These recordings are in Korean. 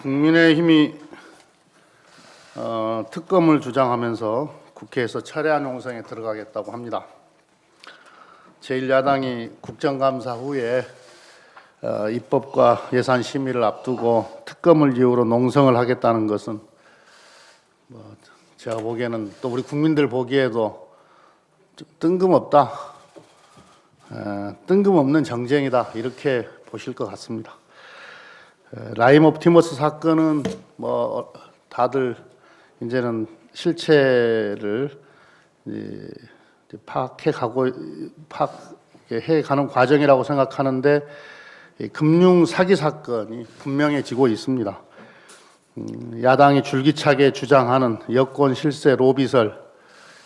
국민의힘이 특검을 주장하면서 국회에서 철회한 농성에 들어가겠다고 합니다. 제1야당이 국정감사 후에 입법과 예산 심의를 앞두고 특검을 이유로 농성을 하겠다는 것은 제가 보기에는 또 우리 국민들 보기에도 좀 뜬금없다, 뜬금없는 정쟁이다 이렇게 보실 것 같습니다. 라임 옵티머스 사건은 다들 이제는 실체를 파악해 가는 과정이라고 생각하는데 금융 사기 사건이 분명해지고 있습니다. 야당이 줄기차게 주장하는 여권 실세 로비설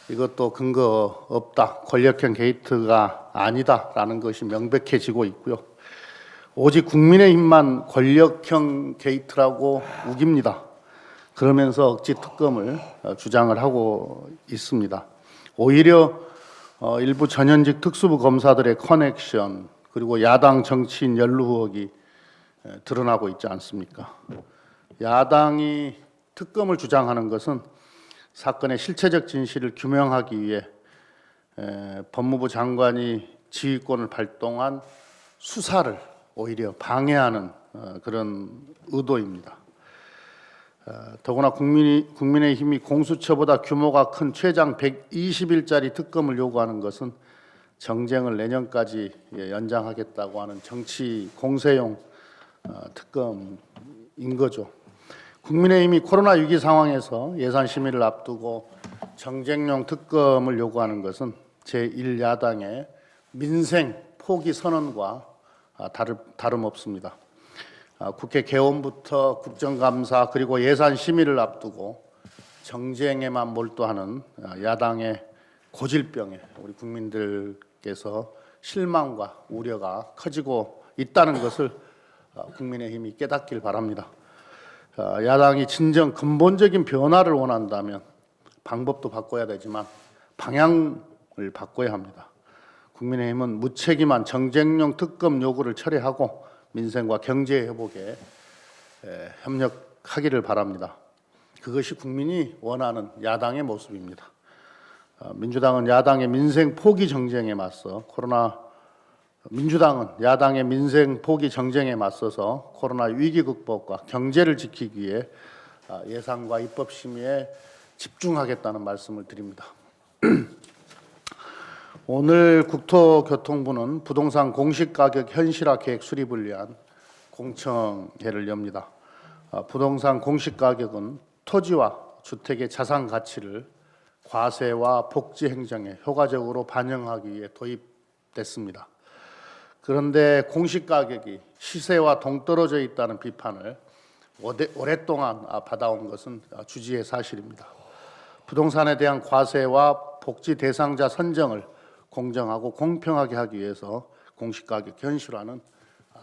이것도 근거 없다, 권력형 게이트가 아니다라는 것이 명백해지고 있고요. 오직 국민의힘만 권력형 게이트라고 우깁니다. 그러면서 억지 특검을 주장을 하고 있습니다. 오히려 일부 전현직 특수부 검사들의 커넥션 그리고 야당 정치인 연루 의혹이 드러나고 있지 않습니까? 야당이 특검을 주장하는 것은 사건의 실체적 진실을 규명하기 위해 법무부 장관이 지휘권을 발동한 수사를 오히려 방해하는 그런 의도입니다. 더구나 국민의힘이 공수처보다 규모가 큰 최장 120일짜리 특검을 요구하는 것은 정쟁을 내년까지 연장하겠다고 하는 정치 공세용 특검인 거죠. 국민의힘이 코로나 위기 상황에서 예산 심의를 앞두고 정쟁용 특검을 요구하는 것은 제1야당의 민생 포기 선언과 다름없습니다. 국회 개원부터 국정감사 그리고 예산 심의를 앞두고 정쟁에만 몰두하는 야당의 고질병에 우리 국민들께서 실망과 우려가 커지고 있다는 것을 국민의힘이 깨닫길 바랍니다. 야당이 진정 근본적인 변화를 원한다면 방법도 바꿔야 되지만 방향을 바꿔야 합니다. 국민의힘은 무책임한 정쟁용 특검 요구를 철회하고 민생과 경제 회복에 협력하기를 바랍니다. 그것이 국민이 원하는 야당의 모습입니다. 민주당은 야당의 민생 포기 정쟁에 맞서 민주당은 야당의 민생 포기 정쟁에 맞서서 코로나 위기 극복과 경제를 지키기 위해 예산과 입법 심의에 집중하겠다는 말씀을 드립니다. 오늘 국토교통부는 부동산 공시가격 현실화 계획 수립을 위한 공청회를 엽니다. 부동산 공시가격은 토지와 주택의 자산 가치를 과세와 복지 행정에 효과적으로 반영하기 위해 도입됐습니다. 그런데 공시가격이 시세와 동떨어져 있다는 비판을 오랫동안 받아온 것은 주지의 사실입니다. 부동산에 대한 과세와 복지 대상자 선정을 공정하고 공평하게 하기 위해서 공시가격 현실화는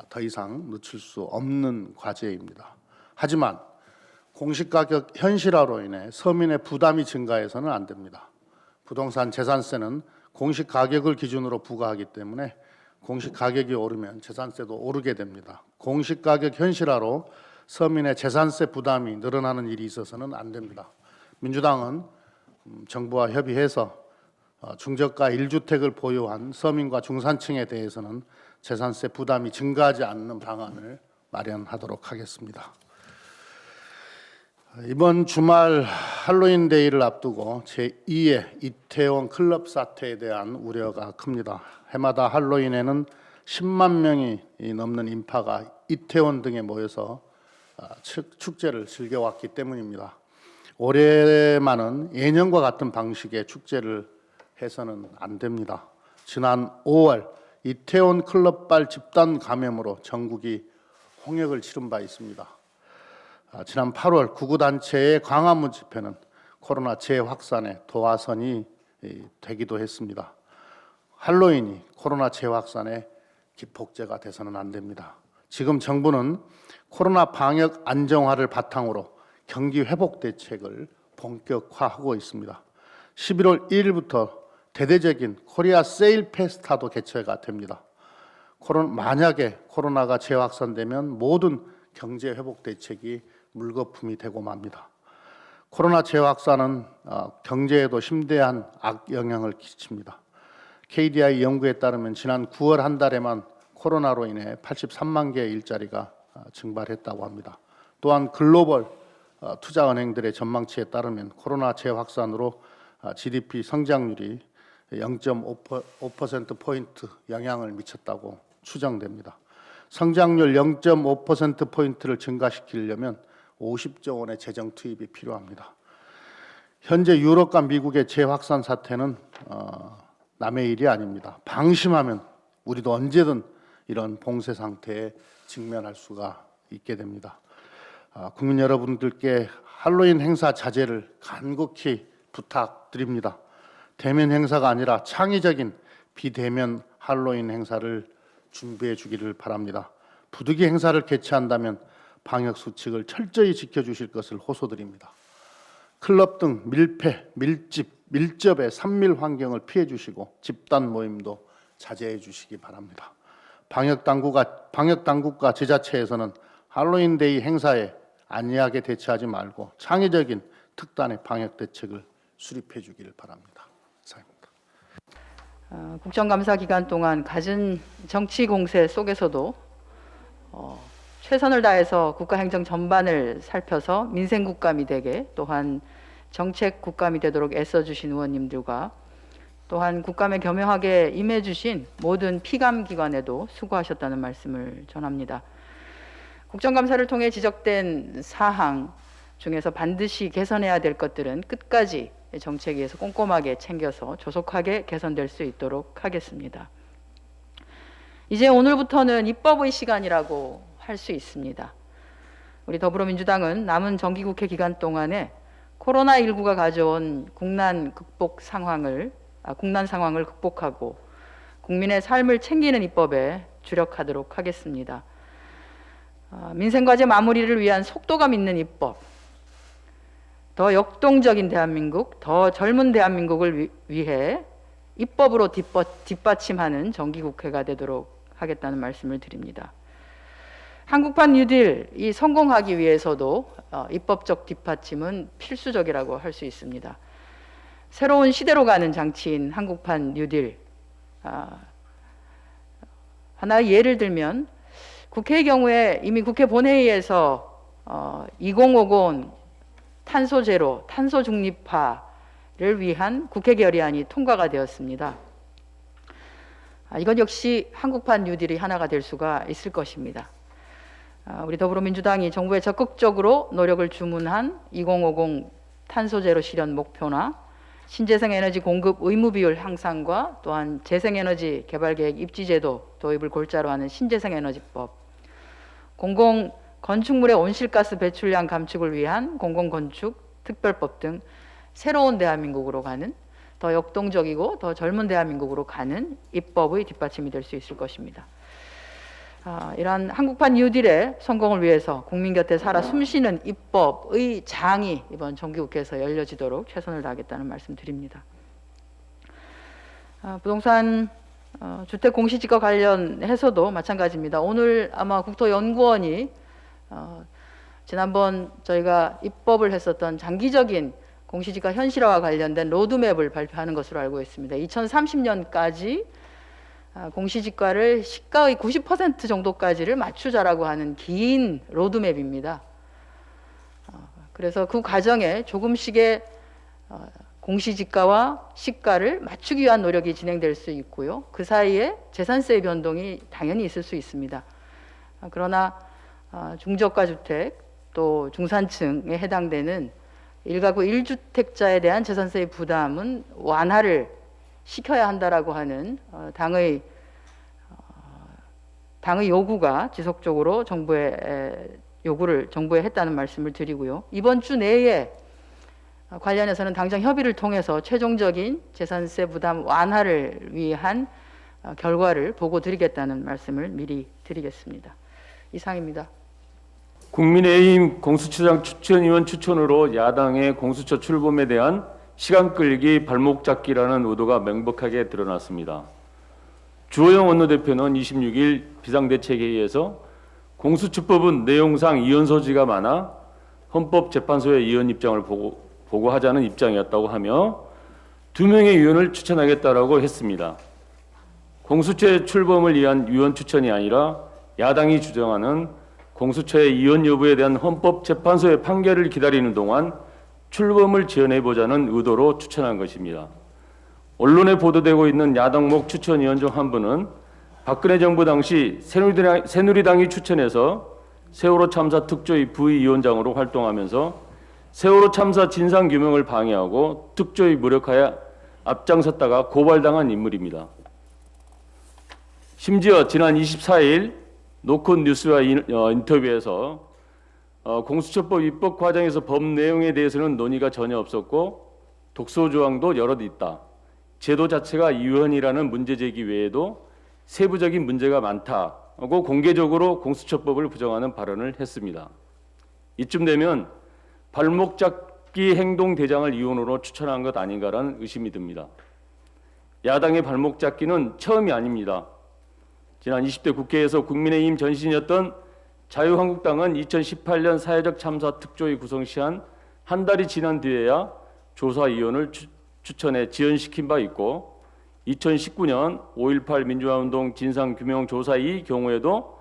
더 이상 늦출 수 없는 과제입니다. 하지만 공시가격 현실화로 인해 서민의 부담이 증가해서는 안 됩니다. 부동산 재산세는 공시가격을 기준으로 부과하기 때문에 공시가격이 오르면 재산세도 오르게 됩니다. 공시가격 현실화로 서민의 재산세 부담이 늘어나는 일이 있어서는 안 됩니다. 민주당은 정부와 협의해서 중저가 1주택을 보유한 서민과 중산층에 대해서는 재산세 부담이 증가하지 않는 방안을 마련하도록 하겠습니다. 이번 주말 할로윈 데이를 앞두고 제2의 이태원 클럽 사태에 대한 우려가 큽니다. 해마다 할로윈에는 10만 명이 넘는 인파가 이태원 등에 모여서 축제를 즐겨왔기 때문입니다. 올해만은 예년과 같은 방식의 축제를 해서는 안 됩니다. 지난 5월 이태원 클럽발 집단 감염으로 전국이 홍역을 치른 바 있습니다. 지난 8월 구구단체의 광화문 집회는 코로나 재확산의 도화선이 되기도 했습니다. 할로윈이 코로나 재확산의 기폭제가 돼서는 안 됩니다. 지금 정부는 코로나 방역 안정화를 바탕으로 경기 회복 대책을 본격화하고 있습니다. 11월 1일부터 대대적인 코리아 세일 페스타도 개최가 됩니다. 만약에 코로나가 재확산되면 모든 경제 회복 대책이 물거품이 되고 맙니다. 코로나 재확산은 경제에도 심대한 악영향을 끼칩니다. KDI 연구에 따르면 지난 9월 한 달에만 코로나로 인해 83만 개의 일자리가 증발했다고 합니다. 또한 글로벌 투자은행들의 전망치에 따르면 코로나 재확산으로 GDP 성장률이 0.5%포인트 영향을 미쳤다고 추정됩니다. 성장률 0.5%포인트를 증가시키려면 50조 원의 재정 투입이 필요합니다. 현재 유럽과 미국의 재확산 사태는 남의 일이 아닙니다. 방심하면 우리도 언제든 이런 봉쇄 상태에 직면할 수가 있게 됩니다. 국민 여러분들께 할로윈 행사 자제를 간곡히 부탁드립니다. 대면 행사가 아니라 창의적인 비대면 할로윈 행사를 준비해 주기를 바랍니다. 부득이 행사를 개최한다면 방역 수칙을 철저히 지켜주실 것을 호소드립니다. 클럽 등 밀폐, 밀접의 산밀 환경을 피해 주시고 집단 모임도 자제해 주시기 바랍니다. 방역 당국과 지자체에서는 할로윈데이 행사에 안이하게 대처하지 말고 창의적인 특단의 방역 대책을 수립해 주기를 바랍니다. 이상입니다. 국정감사 기간 동안 갖은 정치 공세 속에서도 최선을 다해서 국가행정 전반을 살펴서 민생 국감이 되게, 또한 정책 국감이 되도록 애써주신 의원님들과 또한 국감에 겸허하게 임해주신 모든 피감기관에도 수고하셨다는 말씀을 전합니다. 국정감사를 통해 지적된 사항 중에서 반드시 개선해야 될 것들은 끝까지 정책위에서 꼼꼼하게 챙겨서 조속하게 개선될 수 있도록 하겠습니다. 이제 오늘부터는 입법의 시간이라고 할 수 있습니다. 우리 더불어민주당은 남은 정기국회 기간 동안에 코로나19가 가져온 국난 상황을 극복하고 국민의 삶을 챙기는 입법에 주력하도록 하겠습니다. 민생과제 마무리를 위한 속도감 있는 입법, 더 역동적인 대한민국, 더 젊은 대한민국을 위해 입법으로 뒷받침하는 정기국회가 되도록 하겠다는 말씀을 드립니다. 한국판 뉴딜 이 성공하기 위해서도 입법적 뒷받침은 필수적이라고 할 수 있습니다. 새로운 시대로 가는 장치인 한국판 뉴딜, 하나의 예를 들면 국회의 경우에 이미 국회 본회의에서 2050 탄소 제로, 탄소 중립화를 위한 국회 결의안이 통과가 되었습니다. 이것 역시 한국판 뉴딜이 하나가 될 수가 있을 것입니다. 우리 더불어민주당이 정부에 적극적으로 노력을 주문한 2050 탄소 제로 실현 목표나 신재생 에너지 공급 의무 비율 향상과 또한 재생에너지 개발계획 입지제도 도입을 골자로 하는 신재생에너지법, 공공 건축물의 온실가스 배출량 감축을 위한 공공건축 특별법 등 새로운 대한민국으로 가는, 더 역동적이고 더 젊은 대한민국으로 가는 입법의 뒷받침이 될 수 있을 것입니다. 이러한 한국판 뉴딜의 성공을 위해서 국민 곁에 살아 숨쉬는 입법의 장이 이번 정기국회에서 열려지도록 최선을 다하겠다는 말씀 드립니다. 부동산 주택 공시지가 관련해서도 마찬가지입니다. 오늘 아마 국토연구원이 지난번 저희가 입법을 했었던 장기적인 공시지가 현실화와 관련된 로드맵을 발표하는 것으로 알고 있습니다. 2030년까지 공시지가를 시가의 90% 정도까지를 맞추자라고 하는 긴 로드맵입니다. 그래서 그 과정에 조금씩의 공시지가와 시가를 맞추기 위한 노력이 진행될 수 있고요. 그 사이에 재산세의 변동이 당연히 있을 수 있습니다. 그러나 중저가 주택 또 중산층에 해당되는 1가구 1주택자에 대한 재산세의 부담은 완화를 시켜야 한다라고 하는 당의 요구가 지속적으로 정부에 했다는 말씀을 드리고요. 이번 주 내에 관련해서는 당장 협의를 통해서 최종적인 재산세 부담 완화를 위한 결과를 보고 드리겠다는 말씀을 미리 드리겠습니다. 이상입니다. 국민의힘 공수처장 추천위원 추천으로 야당의 공수처 출범에 대한 시간 끌기, 발목 잡기라는 의도가 명백하게 드러났습니다. 주호영 원내대표는 26일 비상대책회의에서 공수처법은 내용상 이혼 소지가 많아 헌법재판소의 위원 입장을 보고하자는 입장이었다고 하며 2명의 위원을 추천하겠다라고 했습니다. 공수처의 출범을 위한 위원 추천이 아니라 야당이 주장하는 공수처의 위원 여부에 대한 헌법재판소의 판결을 기다리는 동안 출범을 지원해보자는 의도로 추천한 것입니다. 언론에 보도되고 있는 야당목 추천위원 중 한 분은 박근혜 정부 당시 새누리당이 추천해서 세월호 참사 특조위 부위원장으로 활동하면서 세월호 참사 진상규명을 방해하고 특조위 무력화에 앞장섰다가 고발당한 인물입니다. 심지어 지난 24일 노컷 뉴스와 인터뷰에서 공수처법 입법 과정에서 법 내용에 대해서는 논의가 전혀 없었고 독소 조항도 여럿 있다. 제도 자체가 유연이라는 문제 제기 외에도 세부적인 문제가 많다고 공개적으로 공수처법을 부정하는 발언을 했습니다. 이쯤 되면 발목 잡기 행동 대장을 이원으로 추천한 것 아닌가라는 의심이 듭니다. 야당의 발목 잡기는 처음이 아닙니다. 지난 20대 국회에서 국민의힘 전신이었던 자유한국당은 2018년 사회적 참사 특조위 구성 시한 한 달이 지난 뒤에야 조사위원을 추천해 지연시킨 바 있고 2019년 5.18 민주화운동 진상규명조사의 경우에도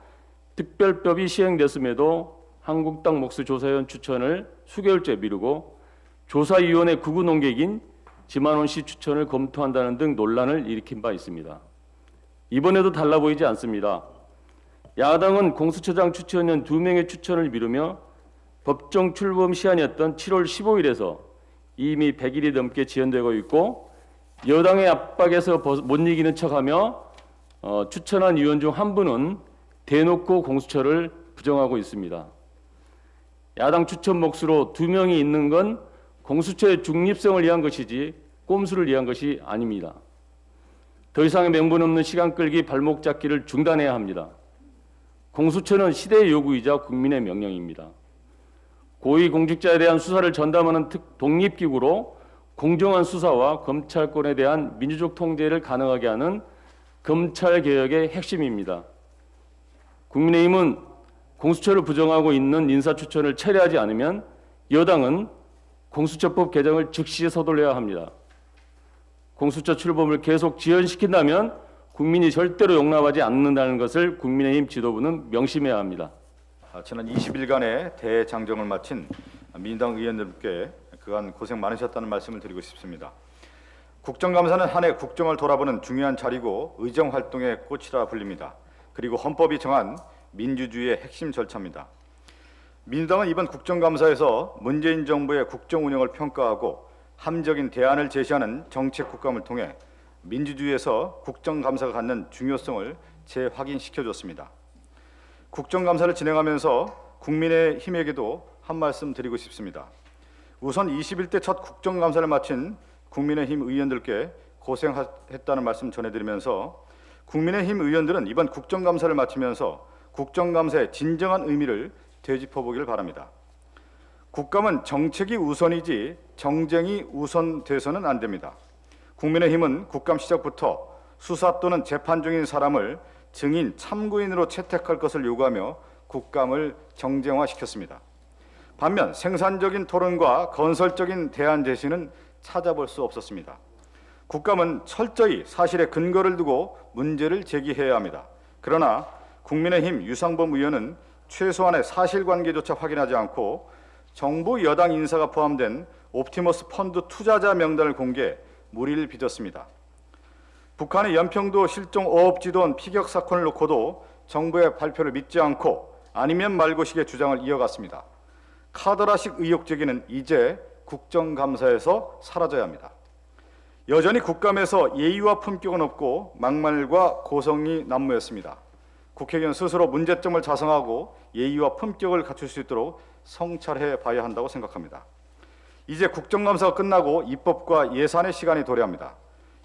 특별법이 시행됐음에도 한국당 목수 조사위원 추천을 수개월째 미루고 조사위원회 극우 논객인 지만원 씨 추천을 검토한다는 등 논란을 일으킨 바 있습니다. 이번에도 달라 보이지 않습니다. 야당은 공수처장 추천위원 2명의 추천을 미루며 법정 출범 시한이었던 7월 15일에서 이미 100일이 넘게 지연되고 있고 여당의 압박에서 못 이기는 척하며 추천한 위원 중 한 분은 대놓고 공수처를 부정하고 있습니다. 야당 추천 몫으로 2명이 있는 건 공수처의 중립성을 위한 것이지 꼼수를 위한 것이 아닙니다. 더 이상의 명분 없는 시간 끌기 발목 잡기를 중단해야 합니다. 공수처는 시대의 요구이자 국민의 명령입니다. 고위공직자에 대한 수사를 전담하는 독립기구로 공정한 수사와 검찰권에 대한 민주적 통제를 가능하게 하는 검찰개혁의 핵심입니다. 국민의힘은 공수처를 부정하고 있는 인사추천을 철회하지 않으면 여당은 공수처법 개정을 즉시 서둘러야 합니다. 공수처 출범을 계속 지연시킨다면 국민이 절대로 용납하지 않는다는 것을 국민의힘 지도부는 명심해야 합니다. 지난 20일간의 대장정을 마친 민주당 의원들께 그간 고생 많으셨다는 말씀을 드리고 싶습니다. 국정감사는 한 해 국정을 돌아보는 중요한 자리고 의정활동의 꽃이라 불립니다. 그리고 헌법이 정한 민주주의의 핵심 절차입니다. 민주당은 이번 국정감사에서 문재인 정부의 국정 운영을 평가하고 함적인 대안을 제시하는 정책 국감을 통해 민주주의에서 국정감사가 갖는 중요성을 재확인시켜줬습니다. 국정감사를 진행하면서 국민의힘에게도 한 말씀 드리고 싶습니다. 우선 21대 첫 국정감사를 마친 국민의힘 의원들께 고생했다는 말씀 전해드리면서 국민의힘 의원들은 이번 국정감사를 마치면서 국정감사의 진정한 의미를 되짚어보기를 바랍니다. 국감은 정책이 우선이지 정쟁이 우선돼서는 안 됩니다. 국민의힘은 국감 시작부터 수사 또는 재판 중인 사람을 증인, 참고인으로 채택할 것을 요구하며 국감을 정쟁화시켰습니다. 반면 생산적인 토론과 건설적인 대안 제시는 찾아볼 수 없었습니다. 국감은 철저히 사실에 근거를 두고 문제를 제기해야 합니다. 그러나 국민의힘 유상범 의원은 최소한의 사실관계조차 확인하지 않고 정부 여당 인사가 포함된 옵티머스 펀드 투자자 명단을 공개, 물의를 빚었습니다. 북한의 연평도 실종 어업지도원 피격 사건을 놓고도 정부의 발표를 믿지 않고 아니면 말고식의 주장을 이어갔습니다. 카더라식 의혹 제기는 이제 국정감사에서 사라져야 합니다. 여전히 국감에서 예의와 품격은 없고 막말과 고성이 난무했습니다. 국회의원 스스로 문제점을 자성하고 예의와 품격을 갖출 수 있도록 성찰해 봐야 한다고 생각합니다. 이제 국정감사가 끝나고 입법과 예산의 시간이 도래합니다.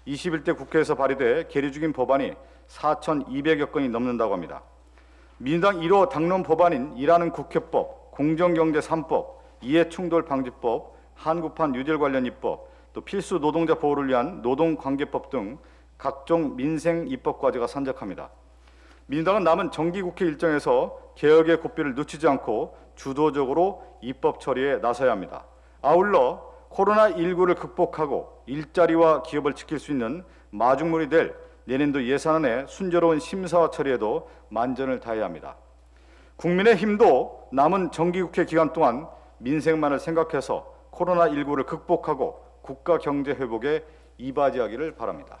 21대 국회에서 발의돼 계류 중인 법안이 4,200여 건이 넘는다고 합니다. 민주당 1호 당론 법안인 일하는 국회법, 공정경제 3법, 이해충돌방지법, 한국판 뉴딜 관련 입법, 또 필수 노동자 보호를 위한 노동관계법 등 각종 민생 입법 과제가 산적합니다. 민주당은 남은 정기국회 일정에서 개혁의 고삐를 놓치지 않고 주도적으로 입법 처리에 나서야 합니다. 아울러 코로나19를 극복하고 일자리와 기업을 지킬 수 있는 마중물이 될 내년도 예산안의 순조로운 심사와 처리에도 만전을 다해야 합니다. 국민의힘도 남은 정기국회 기간 동안 민생만을 생각해서 코로나19를 극복하고 국가 경제 회복에 이바지하기를 바랍니다.